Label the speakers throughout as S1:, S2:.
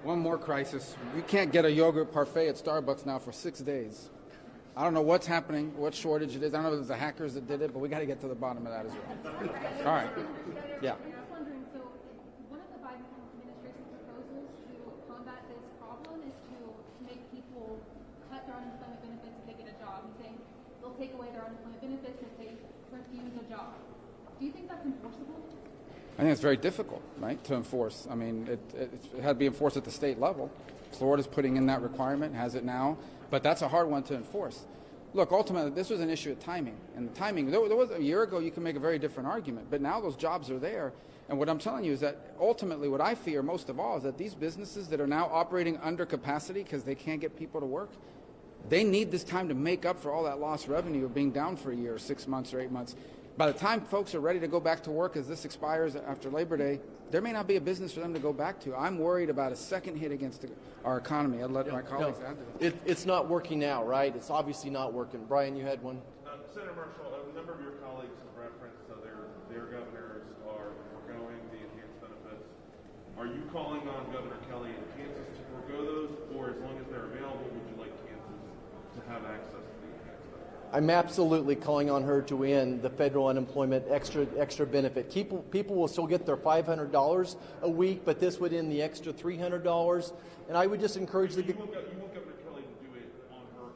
S1: One more crisis. We can't get a yogurt parfait at Starbucks now for 6 days. I don't know what's happening, what shortage it is. I don't know if it was the hackers that did it, but we got to get to the bottom of that as well. All right. Yeah.
S2: I was wondering, so one of the Biden administration's proposals to combat this problem is to make people cut their unemployment benefits if they get a job. He's saying they'll take away their unemployment benefits if they refuse a job. Do you think that's enforceable?
S1: I think it's very difficult, right, to enforce. I mean, it had to be enforced at the state level. Florida's putting in that requirement, has it now, but that's a hard one to enforce. Look, ultimately, this was an issue of timing, and the timing, there was a year ago, you can make a very different argument, but now those jobs are there, and what I'm telling you is that ultimately what I fear most of all is that these businesses that are now operating under capacity because they can't get people to work, they need this time to make up for all that lost revenue of being down for a year, 6 months or 8 months. By the time folks are ready to go back to work as this expires after Labor Day, there may not be a business for them to go back to. I'm worried about a second hit against our economy. I'd let my colleagues add to that.
S3: It's not working now, right? It's obviously not working. Brian, you had one?
S4: Senator Marshall, a number of your colleagues have referenced their governors are foregoing the enhanced benefits. Are you calling on Governor Kelly in Kansas to forego those, or as long as they're available, would you like Kansas to have access to the enhanced benefits?
S3: I'm absolutely calling on her to end the federal unemployment extra benefit. People will still get their $500 a week, but this would end the extra $300. And I would just encourage the.
S4: You want Governor Kelly to do it on her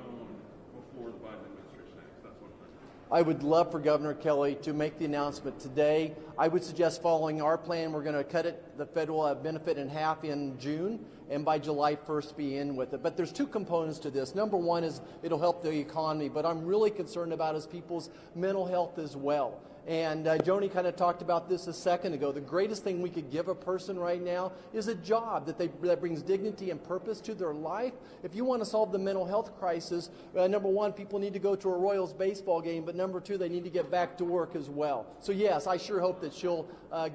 S4: own before the Biden administration acts. That's what I'm saying.
S3: I would love for Governor Kelly to make the announcement today. I would suggest following our plan, we're going to cut the federal benefit in half in June, and by July 1st be in with it. But there's two components to this. Number one is it'll help the economy, but I'm really concerned about is people's mental health as well. And Joni kind of talked about this a second ago. The greatest thing we could give a person right now is a job that brings dignity and purpose to their life. If you want to solve the mental health crisis, number one, people need to go to a Royals baseball game, but number two, they need to get back to work as well. So yes, I sure hope that she'll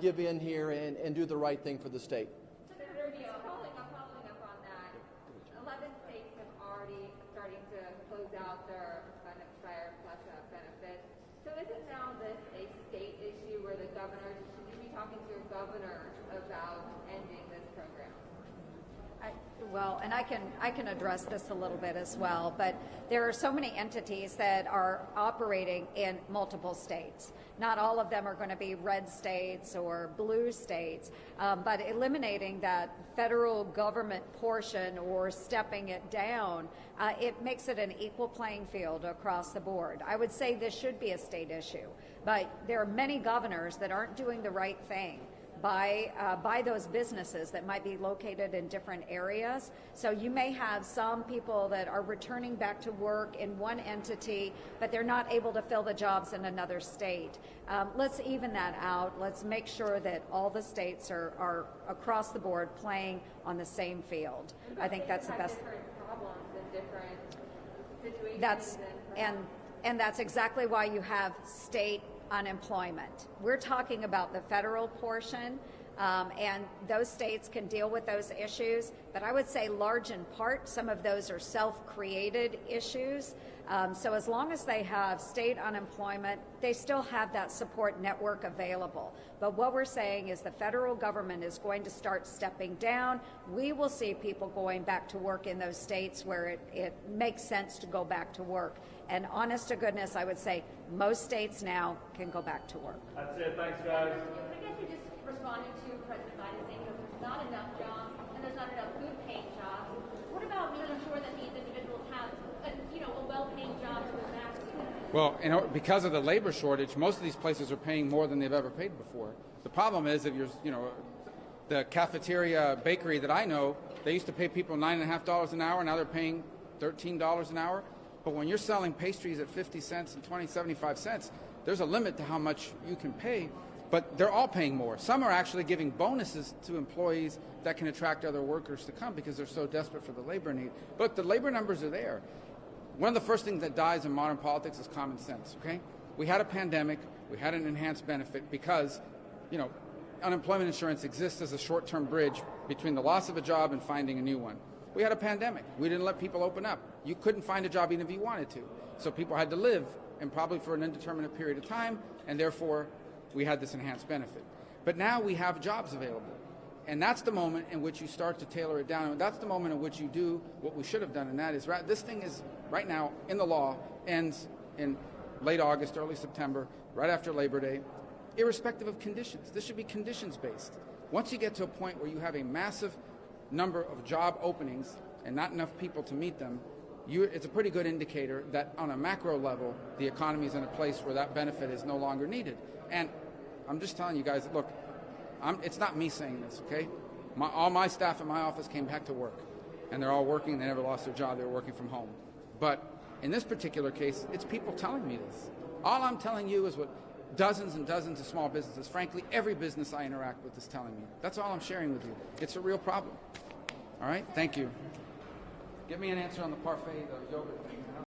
S3: give in here and do the right thing for the state.
S5: Following up on that, 11 states have already starting to close out their unexpired plus benefits. So isn't now this a state issue where the governors, should you be talking to your governors about ending this program?
S6: Well, and I can address this a little bit as well, but there are so many entities that are operating in multiple states. Not all of them are going to be red states or blue states, but eliminating that federal government portion or stepping it down, it makes it an equal playing field across the board. I would say this should be a state issue, but there are many governors that aren't doing the right thing by those businesses that might be located in different areas. So you may have some people that are returning back to work in one entity, but they're not able to fill the jobs in another state. Let's even that out. Let's make sure that all the states are across the board playing on the same field. I think that's the best.
S5: Different problems and different situations.
S6: And that's exactly why you have state unemployment. We're talking about the federal portion, and those states can deal with those issues, but I would say large in part, some of those are self-created issues. So as long as they have state unemployment, they still have that support network available. But what we're saying is the federal government is going to start stepping down. We will see people going back to work in those states where it makes sense to go back to work. And honest to goodness, I would say most states now can go back to work.
S4: That's it. Thanks, guys.
S7: I guess you're just responding to President Biden saying that there's not enough jobs and there's not enough good-paying jobs. What about making sure that these individuals have a well-paying job to go back to?
S1: Well, because of the labor shortage, most of these places are paying more than they've ever paid before. The problem is if the cafeteria bakery that I know, they used to pay people $9.50 an hour. Now they're paying $13 an hour. But when you're selling pastries at 50 cents and 75 cents, there's a limit to how much you can pay. But they're all paying more. Some are actually giving bonuses to employees that can attract other workers to come because they're so desperate for the labor need. But the labor numbers are there. One of the first things that dies in modern politics is common sense, okay? We had a pandemic. We had an enhanced benefit because, unemployment insurance exists as a short-term bridge between the loss of a job and finding a new one. We had a pandemic. We didn't let people open up. You couldn't find a job even if you wanted to. So people had to live, and probably for an indeterminate period of time, and therefore we had this enhanced benefit. But now we have jobs available. And that's the moment in which you start to tailor it down. And that's the moment in which you do what we should have done, and that is, this thing is right now in the law, ends in late August, early September, right after Labor Day, irrespective of conditions. This should be conditions-based. Once you get to a point where you have a massive number of job openings and not enough people to meet them, it's a pretty good indicator that on a macro level, the economy is in a place where that benefit is no longer needed. And I'm just telling you guys, look, it's not me saying this, okay? All my staff in my office came back to work, and they're all working. They never lost their job. They were working from home. But in this particular case, it's people telling me this. All I'm telling you is what dozens and dozens of small businesses, frankly, every business I interact with is telling me. That's all I'm sharing with you. It's a real problem. All right? Thank you. Give me an answer on the parfait, the yogurt thing.